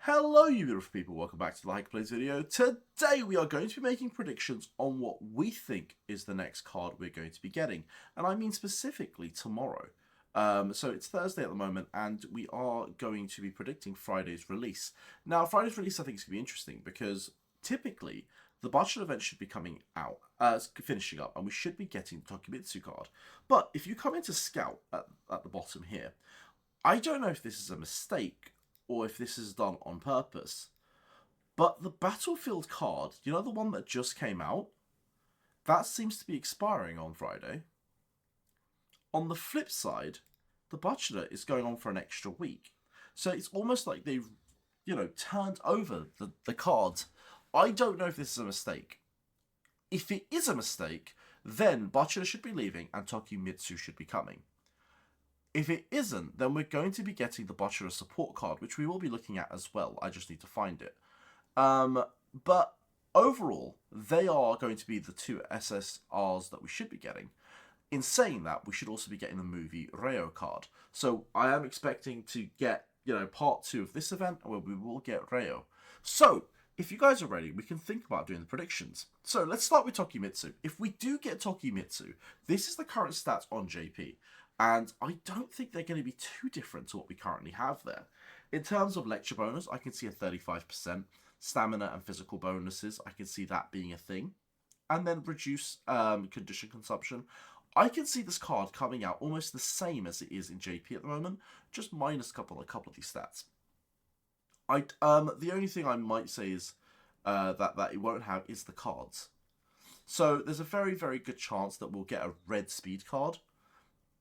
Hello you beautiful people, welcome back to the Like Plays video. Today we are going to be making predictions on what we think is the next card we're going to be getting. And I mean specifically tomorrow. So it's Thursday at the moment and we are going to be predicting Friday's release. Now Friday's release I think is going to be interesting because typically the budget event should be coming out, finishing up, and we should be getting the Tokimitsu card. But if you come into Scout at the bottom here, I don't know if this is a mistake or if this is done on purpose. But the Battlefield card, you know the one that just came out? That seems to be expiring on Friday. On the flip side, the Butcher is going on for an extra week. So it's almost like they've, turned over the cards. I don't know if this is a mistake. If it is a mistake, then Butcher should be leaving and Tokimitsu should be coming. If it isn't, then we're going to be getting the Butcher support card, which we will be looking at as well. I just need to find it. But overall, they are going to be the two SSRs that we should be getting. In saying that, we should also be getting the movie Reo card. So I am expecting to get, part 2 of this event where we will get Reo. So if you guys are ready, we can think about doing the predictions. So let's start with Tokimitsu. If we do get Tokimitsu, this is the current stats on JP. And I don't think they're going to be too different to what we currently have there. In terms of lecture bonus, I can see a 35%. Stamina and physical bonuses, I can see that being a thing. And then reduce condition consumption. I can see this card coming out almost the same as it is in JP at the moment, just minus a couple of these stats. The only thing I might say is that it won't have is the cards. So there's a very, very good chance that we'll get a red speed card.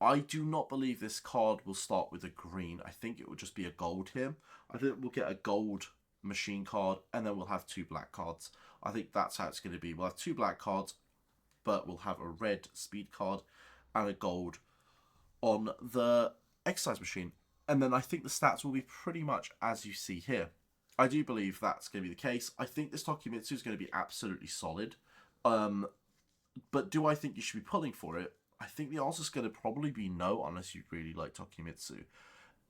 I do not believe this card will start with a green. I think it will just be a gold here. I think we'll get a gold machine card, and then we'll have 2 black cards. I think that's how it's going to be. We'll have 2 black cards, but we'll have a red speed card and a gold on the exercise machine. And then I think the stats will be pretty much as you see here. I do believe that's going to be the case. I think this Tokimitsu is going to be absolutely solid. But do I think you should be pulling for it? I think the answer is going to probably be no, unless you really like Tokimitsu.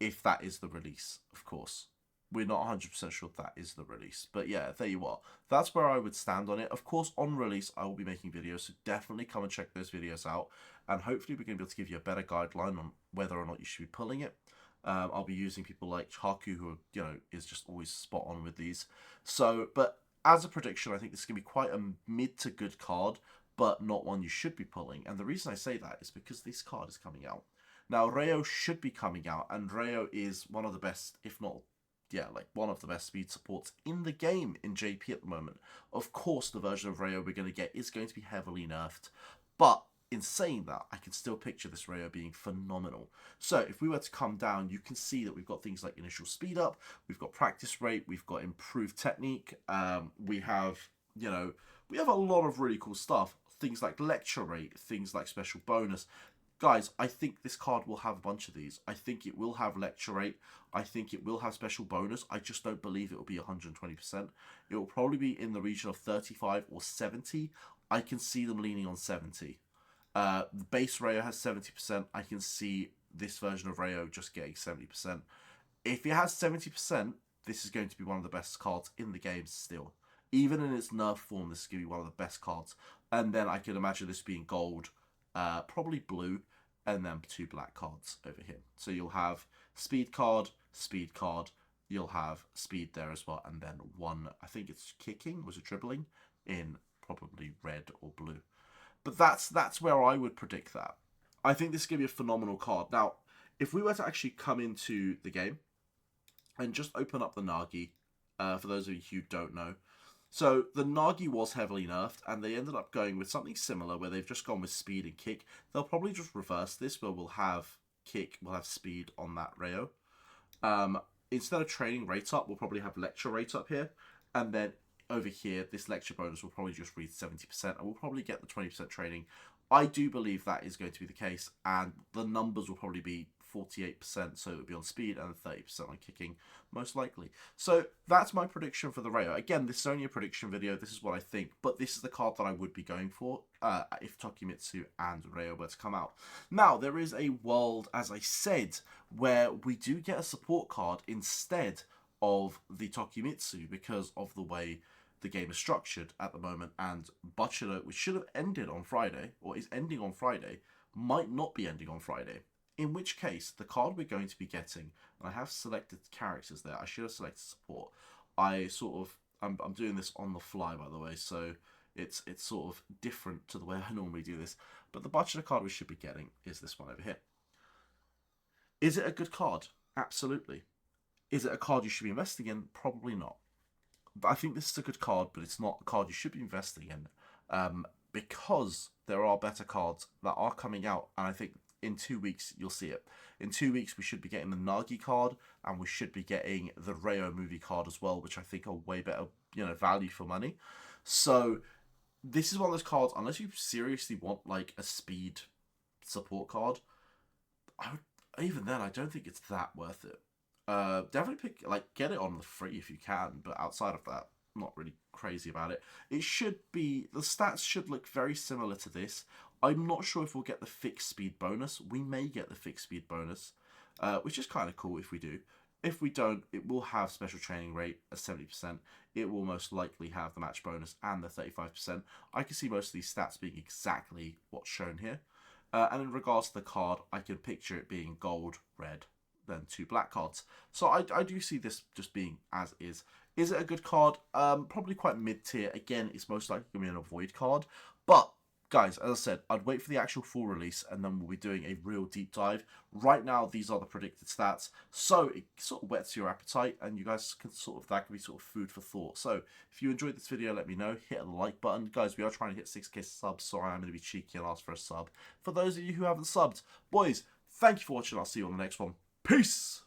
If that is the release, of course. We're not 100% sure if that is the release. But yeah, there you are. That's where I would stand on it. Of course, on release, I will be making videos. So definitely come and check those videos out. And hopefully we're going to be able to give you a better guideline on whether or not you should be pulling it. I'll be using people like Haku, who, is just always spot on with these. So, but as a prediction, I think this is going to be quite a mid to good card, but not one you should be pulling. And the reason I say that is because this card is coming out. Now, Reo should be coming out, and Reo is one of the best, if not, one of the best speed supports in the game in JP at the moment. Of course, the version of Reo we're going to get is going to be heavily nerfed, but in saying that, I can still picture this Reo being phenomenal. So if we were to come down, you can see that we've got things like initial speed up, we've got practice rate, we've got improved technique, we have a lot of really cool stuff. Things like lecture rate, things like special bonus. Guys, I think this card will have a bunch of these. I think it will have lecture rate. I think it will have special bonus. I just don't believe it will be 120%. It will probably be in the region of 35 or 70. I can see them leaning on 70. The base Reo has 70%. I can see this version of Reo just getting 70%. If it has 70%, this is going to be one of the best cards in the game still. Even in its nerf form, this is going to be one of the best cards. And then I can imagine this being gold, probably blue, and then 2 black cards over here. So you'll have speed card, you'll have speed there as well, and then 1, I think it's kicking, was it dribbling, in probably red or blue. But that's where I would predict that. I think this is going to be a phenomenal card. Now, if we were to actually come into the game and just open up the Nagi, for those of you who don't know, so the Nagi was heavily nerfed, and they ended up going with something similar where they've just gone with speed and kick. They'll probably just reverse this, where we'll have kick, we'll have speed on that Reo. Instead of training rate up, we'll probably have lecture rate up here, and then over here, this lecture bonus will probably just read 70%, and we'll probably get the 20% training. I do believe that is going to be the case, and the numbers will probably be 48%, so it would be on speed, and 30% on kicking, most likely. So that's my prediction for the Reo. Again, this is only a prediction video, this is what I think, but this is the card that I would be going for if Tokimitsu and Reo were to come out. Now, there is a world, as I said, where we do get a support card instead of the Tokimitsu because of the way the game is structured at the moment, and Bachelor, which should have ended on Friday, or is ending on Friday, might not be ending on Friday. In which case, the card we're going to be getting, and I have selected characters there, I should have selected support. I'm doing this on the fly, by the way, so it's sort of different to the way I normally do this. But the Bachelor card we should be getting is this one over here. Is it a good card? Absolutely. Is it a card you should be investing in? Probably not. But I think this is a good card, but it's not a card you should be investing in, because there are better cards that are coming out, and I think in 2 weeks you'll see it. In 2 weeks we should be getting the Nagi card, and we should be getting the Reo movie card as well, which I think are way better, value for money. So this is one of those cards, unless you seriously want like a speed support card, even then I don't think it's that worth it. Definitely get it on the free if you can, but outside of that, I'm not really crazy about it. The stats should look very similar to this. I'm not sure if we'll get the fixed speed bonus. We may get the fixed speed bonus, which is kind of cool if we do. If we don't, it will have special training rate at 70%. It will most likely have the match bonus and the 35%. I can see most of these stats being exactly what's shown here. And in regards to the card, I can picture it being gold, red, then 2 black cards. So I do see this just being as is. Is it a good card? Probably quite mid-tier. Again, it's most likely going to be an avoid card. But, guys, as I said, I'd wait for the actual full release, and then we'll be doing a real deep dive. Right now, these are the predicted stats. So it sort of whets your appetite, and you guys can that can be sort of food for thought. So if you enjoyed this video, let me know. Hit a like button. Guys, we are trying to hit 6k subs, so I'm going to be cheeky and ask for a sub. For those of you who haven't subbed, boys, thank you for watching. I'll see you on the next one. Peace!